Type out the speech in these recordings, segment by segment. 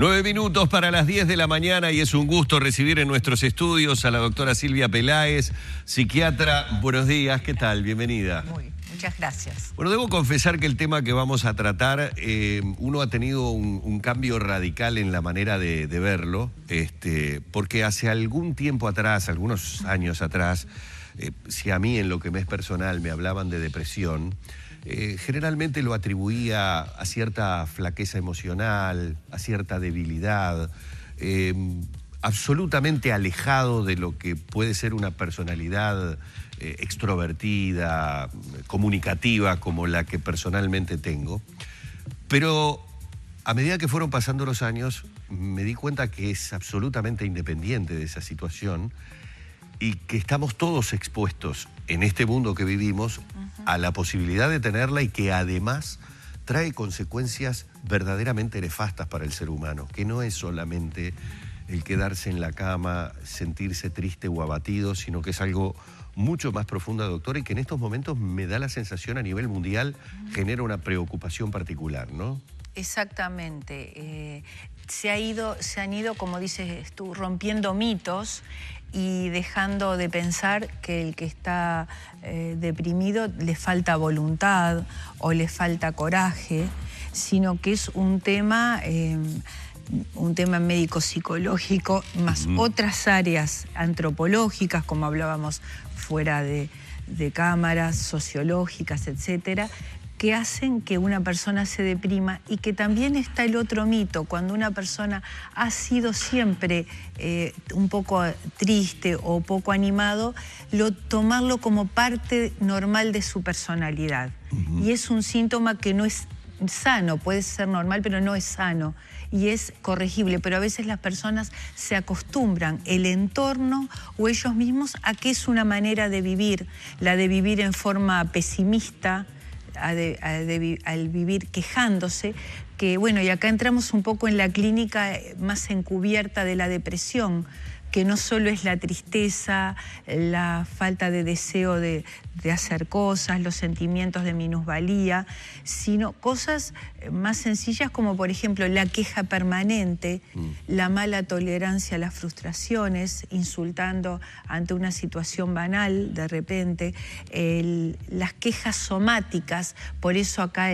9 minutos para las 10 de la mañana y es un gusto recibir en nuestros estudios a la doctora Silvia Peláez, psiquiatra. Buenos días, ¿qué tal? Bienvenida. Muchas gracias. Bueno, debo confesar que el tema que vamos a tratar, uno ha tenido un cambio radical en la manera de verlo, porque hace algún tiempo atrás, algunos años atrás, si a mí en lo que me es personal me hablaban de depresión, generalmente lo atribuía a cierta flaqueza emocional, a cierta debilidad, absolutamente alejado de lo que puede ser una personalidad extrovertida, comunicativa, como la que personalmente tengo. Pero a medida que fueron pasando los años, me di cuenta que es absolutamente independiente de esa situación y que estamos todos expuestos en este mundo que vivimos a la posibilidad de tenerla y que además trae consecuencias verdaderamente nefastas para el ser humano, que no es solamente el quedarse en la cama, sentirse triste o abatido, sino que es algo mucho más profundo, doctora, y que en estos momentos me da la sensación a nivel mundial genera una preocupación particular, ¿no? Exactamente. Se han ido, como dices tú, rompiendo mitos y dejando de pensar que el que está deprimido le falta voluntad o le falta coraje, sino que es un tema médico-psicológico, más otras áreas antropológicas, como hablábamos fuera de cámaras, sociológicas, etcétera, que hacen que una persona se deprima. Y que también está el otro mito, cuando una persona ha sido siempre un poco triste o poco animado, tomarlo como parte normal de su personalidad. Y es un síntoma que no es sano, puede ser normal, pero no es sano y es corregible, pero a veces las personas se acostumbran, el entorno o ellos mismos, a que es una manera de vivir, la de vivir en forma pesimista, al vivir quejándose, que bueno, y acá entramos un poco en la clínica más encubierta de la depresión, que no solo es la tristeza, la falta de deseo de hacer cosas, los sentimientos de minusvalía, sino cosas más sencillas como, por ejemplo, la queja permanente, la mala tolerancia a las frustraciones, insultando ante una situación banal de repente, las quejas somáticas. Por eso acá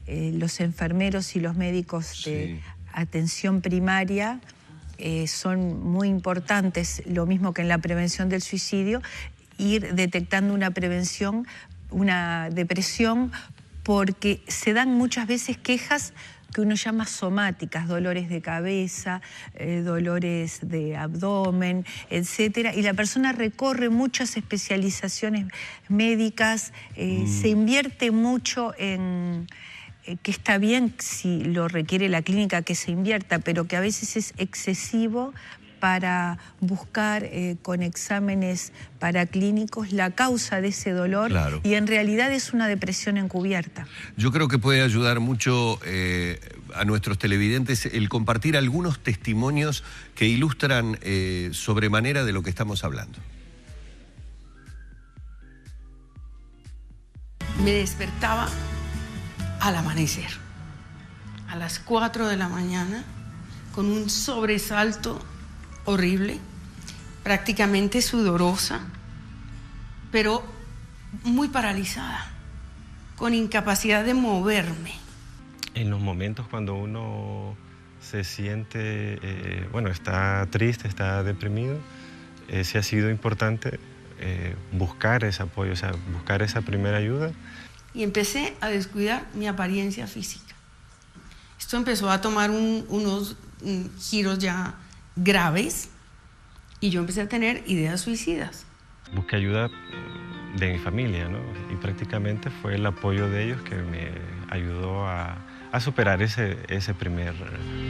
los enfermeros y los médicos de atención primaria son muy importantes, lo mismo que en la prevención del suicidio, ir detectando una depresión, porque se dan muchas veces quejas que uno llama somáticas, dolores de cabeza, dolores de abdomen, etcétera, y la persona recorre muchas especializaciones médicas, se invierte mucho en que está bien si lo requiere la clínica que se invierta, pero que a veces es excesivo para buscar con exámenes paraclínicos la causa de ese dolor. Claro. Y en realidad es una depresión encubierta. Yo creo que puede ayudar mucho a nuestros televidentes el compartir algunos testimonios que ilustran sobremanera de lo que estamos hablando. Me despertaba al amanecer, a las 4 de la mañana, con un sobresalto horrible, prácticamente sudorosa, pero muy paralizada, con incapacidad de moverme. En los momentos cuando uno se siente, está triste, está deprimido, sí ha sido importante buscar ese apoyo, o sea, buscar esa primera ayuda. Y empecé a descuidar mi apariencia física. Esto empezó a tomar unos giros ya graves y yo empecé a tener ideas suicidas. Busqué ayuda de mi familia, ¿no? Y prácticamente fue el apoyo de ellos que me ayudó a superar ese primer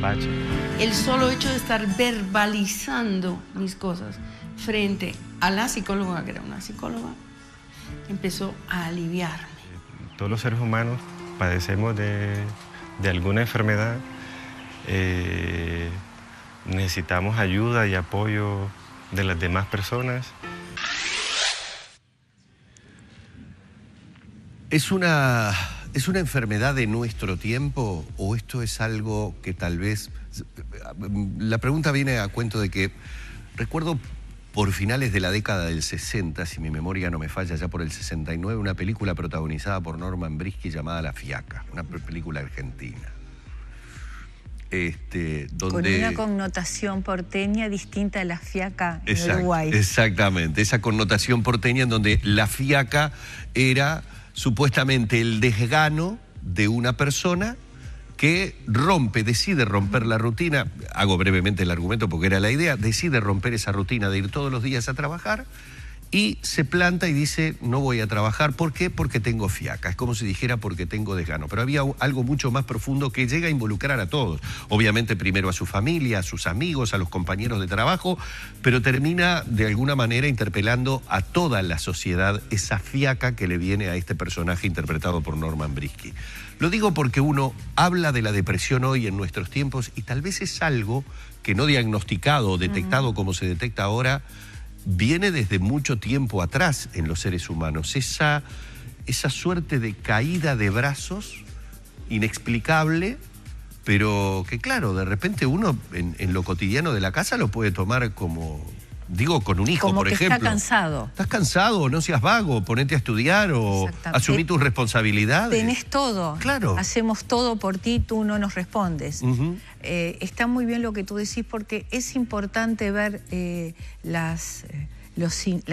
bache. El solo hecho de estar verbalizando mis cosas frente a la psicóloga, que era una psicóloga, empezó a aliviarme. Todos los seres humanos padecemos de alguna enfermedad, necesitamos ayuda y apoyo de las demás personas. Es una ¿Es una enfermedad de nuestro tiempo o esto es algo que tal vez... La pregunta viene a cuento de que recuerdo por finales de la década del 60, si mi memoria no me falla, ya por el 69, una película protagonizada por Norman Brisky llamada La Fiaca, una película argentina. Con una connotación porteña distinta a La Fiaca en Uruguay. Exactamente, esa connotación porteña en donde la fiaca era supuestamente el desgano de una persona que decide romper la rutina, hago brevemente el argumento porque era la idea, decide romper esa rutina de ir todos los días a trabajar y se planta y dice, no voy a trabajar. ¿Por qué? Porque tengo fiaca. Es como si dijera porque tengo desgano. Pero había algo mucho más profundo que llega a involucrar a todos. Obviamente primero a su familia, a sus amigos, a los compañeros de trabajo, pero termina de alguna manera interpelando a toda la sociedad esa fiaca que le viene a este personaje interpretado por Norman Brisky. Lo digo porque uno habla de la depresión hoy en nuestros tiempos y tal vez es algo que no diagnosticado o detectado como se detecta ahora, viene desde mucho tiempo atrás en los seres humanos. Esa suerte de caída de brazos inexplicable, pero que claro, de repente uno en lo cotidiano de la casa lo puede tomar como... Digo, con un hijo, como por que ejemplo. Está cansado. Estás cansado, no seas vago, ponete a estudiar o asumí tus responsabilidades. Tenés todo. Claro. Hacemos todo por ti, tú no nos respondes. Está muy bien lo que tú decís porque es importante ver las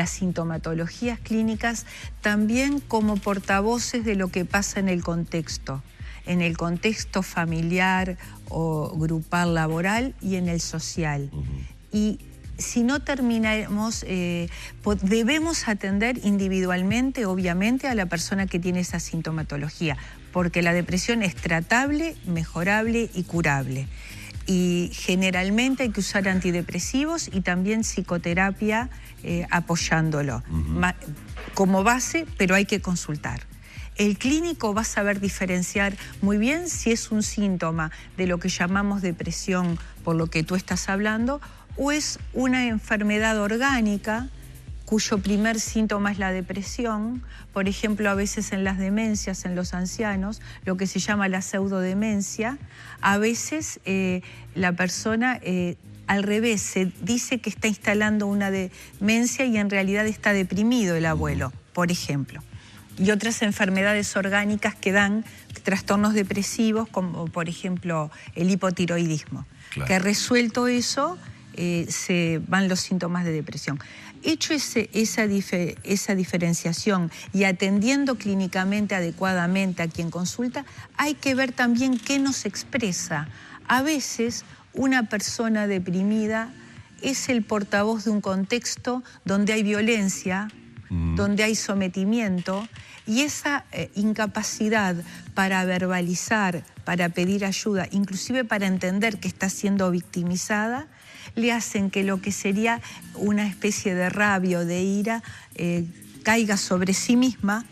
sintomatologías clínicas también como portavoces de lo que pasa en el contexto familiar o grupal laboral y en el social. Y si no terminamos, debemos atender individualmente, obviamente, a la persona que tiene esa sintomatología, porque la depresión es tratable, mejorable y curable. Y generalmente hay que usar antidepresivos y también psicoterapia apoyándolo como base, pero hay que consultar. El clínico va a saber diferenciar muy bien si es un síntoma de lo que llamamos depresión, por lo que tú estás hablando, o es una enfermedad orgánica cuyo primer síntoma es la depresión. Por ejemplo, a veces en las demencias, en los ancianos, lo que se llama la pseudodemencia, a veces la persona al revés se dice que está instalando una demencia y en realidad está deprimido el abuelo, por ejemplo. Y otras enfermedades orgánicas que dan trastornos depresivos, como por ejemplo el hipotiroidismo. Claro. Que resuelto eso, se van los síntomas de depresión. Hecho esa diferenciación y atendiendo clínicamente adecuadamente a quien consulta, hay que ver también qué nos expresa. A veces una persona deprimida es el portavoz de un contexto donde hay violencia, donde hay sometimiento, y esa incapacidad para verbalizar, para pedir ayuda, inclusive para entender que está siendo victimizada, le hacen que lo que sería una especie de rabia o de ira caiga sobre sí misma,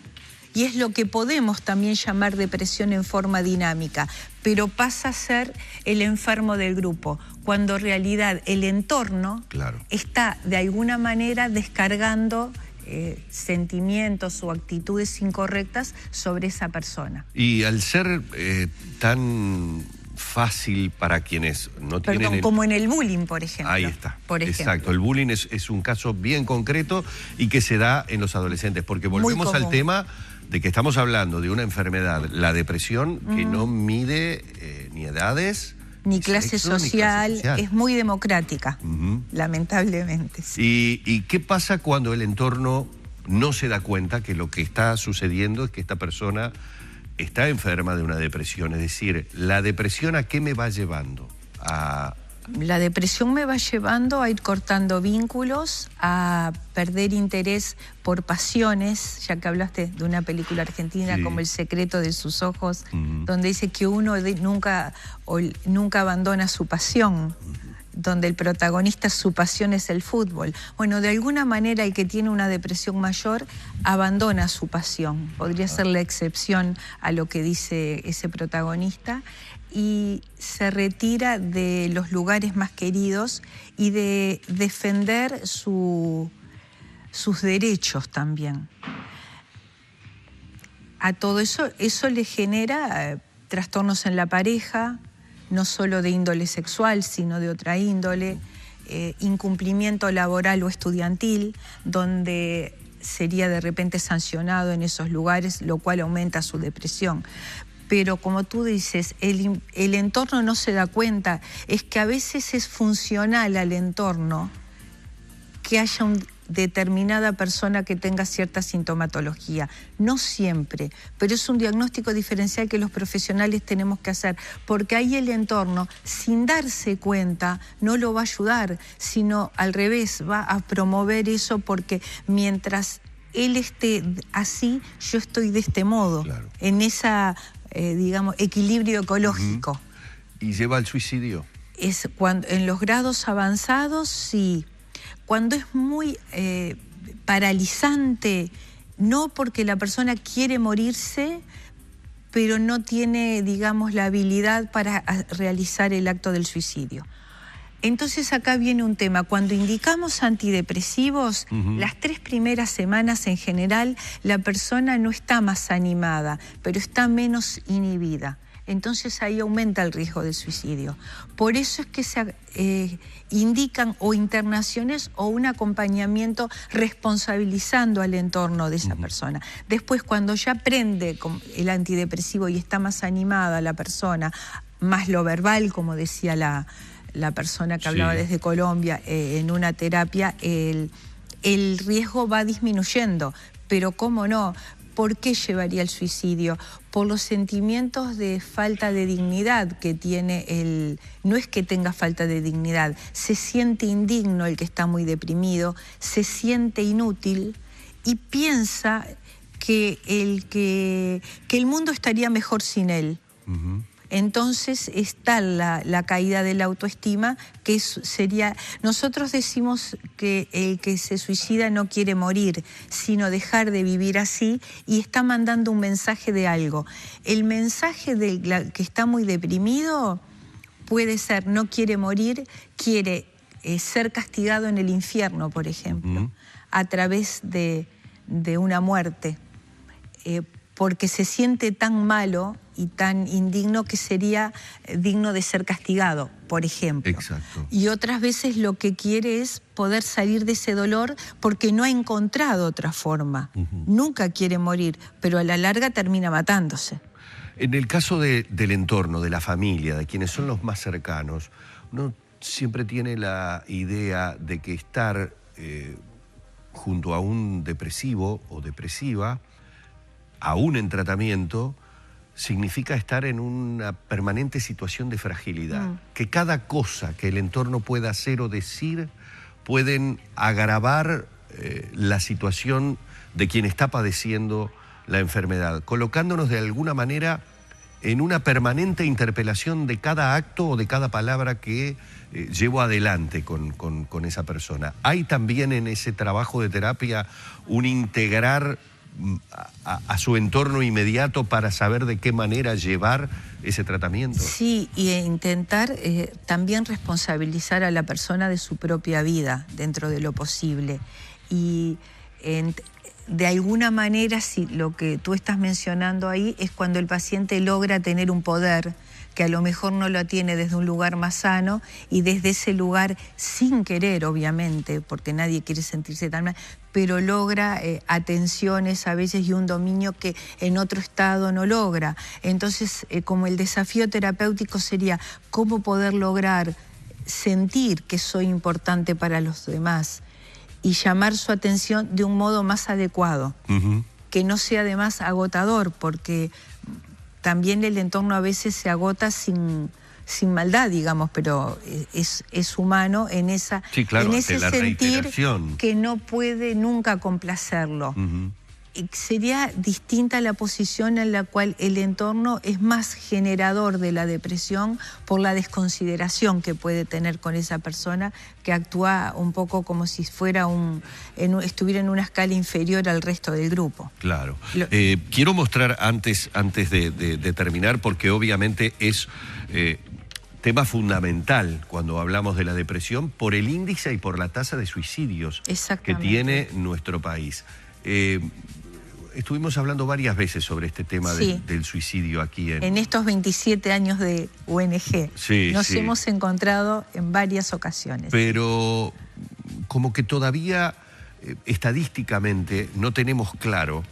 y es lo que podemos también llamar depresión en forma dinámica, pero pasa a ser el enfermo del grupo, cuando en realidad el entorno está de alguna manera descargando sentimientos o actitudes incorrectas sobre esa persona. Y al ser tan fácil para quienes no tienen... como en el bullying, por ejemplo. Ahí está. Exacto, el bullying es un caso bien concreto y que se da en los adolescentes, porque volvemos al tema de que estamos hablando de una enfermedad, la depresión, que no mide ni edades... Ni clase social, es muy democrática, lamentablemente. Sí. ¿Y qué pasa cuando el entorno no se da cuenta que lo que está sucediendo es que esta persona está enferma de una depresión? Es decir, ¿la depresión a qué me va llevando? La depresión me va llevando a ir cortando vínculos, a perder interés por pasiones, ya que hablaste de una película argentina como El secreto de sus ojos, donde dice que uno nunca abandona su pasión, donde el protagonista, su pasión es el fútbol. Bueno, de alguna manera el que tiene una depresión mayor abandona su pasión, podría ser la excepción a lo que dice ese protagonista, y se retira de los lugares más queridos y de defender sus derechos también. A todo eso le genera trastornos en la pareja, no solo de índole sexual, sino de otra índole, incumplimiento laboral o estudiantil, donde sería de repente sancionado en esos lugares, lo cual aumenta su depresión. Pero como tú dices, el entorno no se da cuenta, es que a veces es funcional al entorno que haya una determinada persona que tenga cierta sintomatología. No siempre, pero es un diagnóstico diferencial que los profesionales tenemos que hacer, porque ahí el entorno, sin darse cuenta, no lo va a ayudar, sino al revés, va a promover eso, porque mientras él esté así, yo estoy de este modo, claro, en esa, digamos, equilibrio ecológico. ¿Y lleva al suicidio? Es cuando, en los grados avanzados, sí. Cuando es muy paralizante, no porque la persona quiere morirse, pero no tiene, digamos, la habilidad para realizar el acto del suicidio. Entonces acá viene un tema. Cuando indicamos antidepresivos, las 3 primeras semanas en general, la persona no está más animada, pero está menos inhibida. Entonces ahí aumenta el riesgo de suicidio. Por eso es que se indican o internaciones o un acompañamiento responsabilizando al entorno de esa persona. Después, cuando ya prende el antidepresivo y está más animada la persona, más lo verbal, como decía la persona que hablaba desde Colombia, en una terapia, el riesgo va disminuyendo. Pero ¿cómo no? ¿Por qué llevaría al suicidio? Por los sentimientos de falta de dignidad que tiene no es que tenga falta de dignidad, se siente indigno el que está muy deprimido, se siente inútil y piensa que el mundo estaría mejor sin él. Entonces está la caída de la autoestima, que sería... Nosotros decimos que el que se suicida no quiere morir, sino dejar de vivir así, y está mandando un mensaje de algo. El mensaje del que está muy deprimido puede ser: no quiere morir, quiere ser castigado en el infierno, por ejemplo, a través de una muerte, porque se siente tan malo y tan indigno que sería digno de ser castigado, por ejemplo. Exacto. Y otras veces lo que quiere es poder salir de ese dolor porque no ha encontrado otra forma. Nunca quiere morir, pero a la larga termina matándose. En el caso del entorno, de la familia, de quienes son los más cercanos, uno siempre tiene la idea de que estar junto a un depresivo o depresiva, aún en tratamiento, significa estar en una permanente situación de fragilidad. Que cada cosa que el entorno pueda hacer o decir pueden agravar la situación de quien está padeciendo la enfermedad, colocándonos de alguna manera en una permanente interpelación de cada acto o de cada palabra que llevo adelante con esa persona. Hay también en ese trabajo de terapia un integrar a su entorno inmediato para saber de qué manera llevar ese tratamiento. Sí, y intentar también responsabilizar a la persona de su propia vida dentro de lo posible. Y de alguna manera, si lo que tú estás mencionando ahí es cuando el paciente logra tener un poder que a lo mejor no lo tiene desde un lugar más sano, y desde ese lugar, sin querer obviamente, porque nadie quiere sentirse tan mal, pero logra atenciones a veces y un dominio que en otro estado no logra. Entonces, como el desafío terapéutico sería cómo poder lograr sentir que soy importante para los demás y llamar su atención de un modo más adecuado, que no sea además agotador, porque también el entorno a veces se agota sin maldad, digamos, pero es humano en ese sentir que no puede nunca complacerlo. Y sería distinta la posición en la cual el entorno es más generador de la depresión por la desconsideración que puede tener con esa persona, que actúa un poco como si fuera estuviera en una escala inferior al resto del grupo. Claro. Quiero mostrar antes de terminar, porque obviamente es tema fundamental cuando hablamos de la depresión, por el índice y por la tasa de suicidios que tiene nuestro país. estuvimos hablando varias veces sobre este tema Sí. del suicidio aquí En estos 27 años de UNG Sí, nos sí. hemos encontrado en varias ocasiones. Pero como que todavía estadísticamente no tenemos claro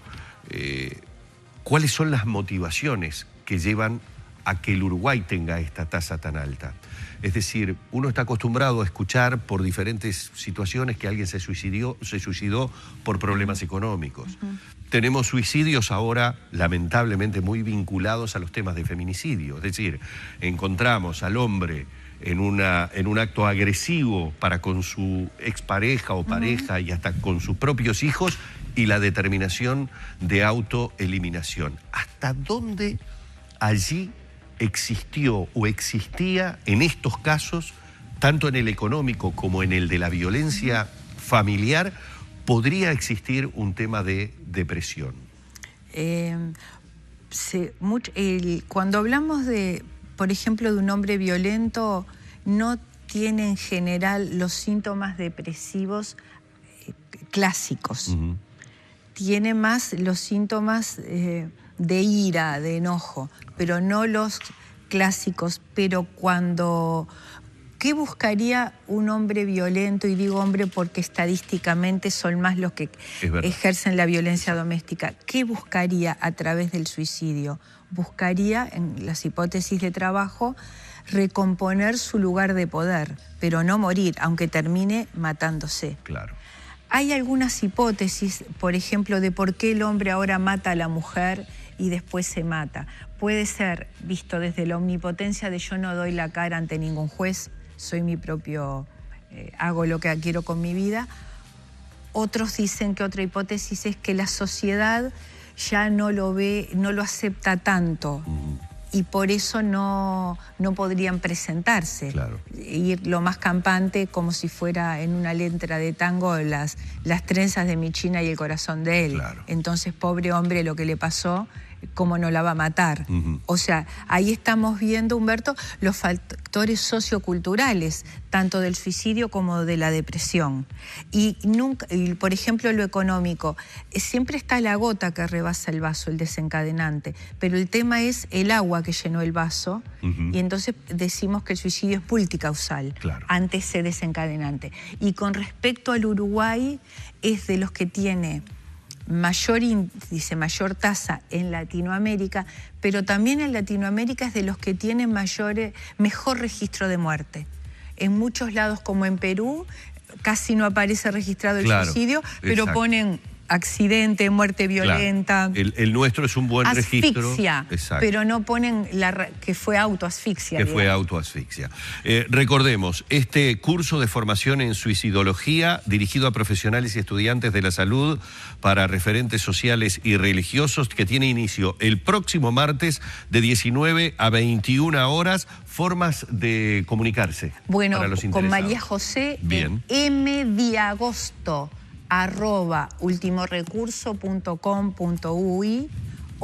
cuáles son las motivaciones que llevan a que el Uruguay tenga esta tasa tan alta. Es decir, uno está acostumbrado a escuchar por diferentes situaciones que alguien se suicidó por problemas económicos. Tenemos suicidios ahora lamentablemente muy vinculados a los temas de feminicidio. Es decir, encontramos al hombre en un acto agresivo para con su expareja o pareja y hasta con sus propios hijos, y la determinación de autoeliminación. ¿Hasta dónde allí existió o existía en estos casos, tanto en el económico como en el de la violencia familiar, podría existir un tema de depresión? Cuando hablamos de, por ejemplo, de un hombre violento, no tiene en general los síntomas depresivos clásicos. Tiene más los síntomas de ira, de enojo, pero no los clásicos. Pero ¿qué buscaría un hombre violento? Y digo hombre porque estadísticamente son más los que ejercen la violencia doméstica. ¿Qué buscaría a través del suicidio? Buscaría, en las hipótesis de trabajo, recomponer su lugar de poder, pero no morir, aunque termine matándose. Claro. Hay algunas hipótesis, por ejemplo, de por qué el hombre ahora mata a la mujer y después se mata. Puede ser visto desde la omnipotencia de yo no doy la cara ante ningún juez, soy mi propio, hago lo que quiero con mi vida. Otros dicen que otra hipótesis es que la sociedad ya no lo ve, no lo acepta tanto. Y por eso no podrían presentarse. Claro. Ir lo más campante, como si fuera en una letra de tango las trenzas de mi China y el corazón de él. Claro. Entonces, pobre hombre, lo que le pasó, ¿cómo no la va a matar? O sea, ahí estamos viendo, Humberto, los factores socioculturales, tanto del suicidio como de la depresión. Y por ejemplo, lo económico, siempre está la gota que rebasa el vaso, el desencadenante, pero el tema es el agua que llenó el vaso, y entonces decimos que el suicidio es multicausal, claro, ante ese desencadenante. Y con respecto al Uruguay, es de los que tiene mayor índice, mayor tasa en Latinoamérica, pero también en Latinoamérica es de los que tienen mejor registro de muerte. En muchos lados, como en Perú, casi no aparece registrado el suicidio, pero ponen accidente, muerte violenta. Claro. El nuestro es un buen registro. Asfixia, pero no ponen que fue autoasfixia. Que fue autoasfixia. Recordemos, este curso de formación en suicidología dirigido a profesionales y estudiantes de la salud para referentes sociales y religiosos, que tiene inicio el próximo martes de 19 a 21 horas. Formas de comunicarse. Bueno, para los con María José, bien, mdiagosto@ultimorecurso.com.uy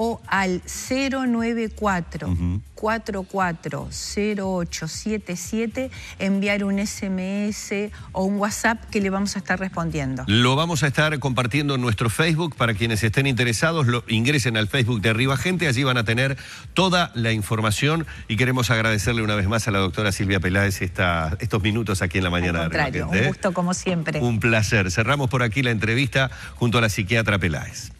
o al 094-440877, enviar un SMS o un WhatsApp que le vamos a estar respondiendo. Lo vamos a estar compartiendo en nuestro Facebook para quienes estén interesados. Ingresen al Facebook de Arriba Gente, allí van a tener toda la información, y queremos agradecerle una vez más a la doctora Silvia Peláez estos minutos aquí en la mañana de Arriba Gente. Un gusto como siempre. Un placer. Cerramos por aquí la entrevista junto a la psiquiatra Peláez.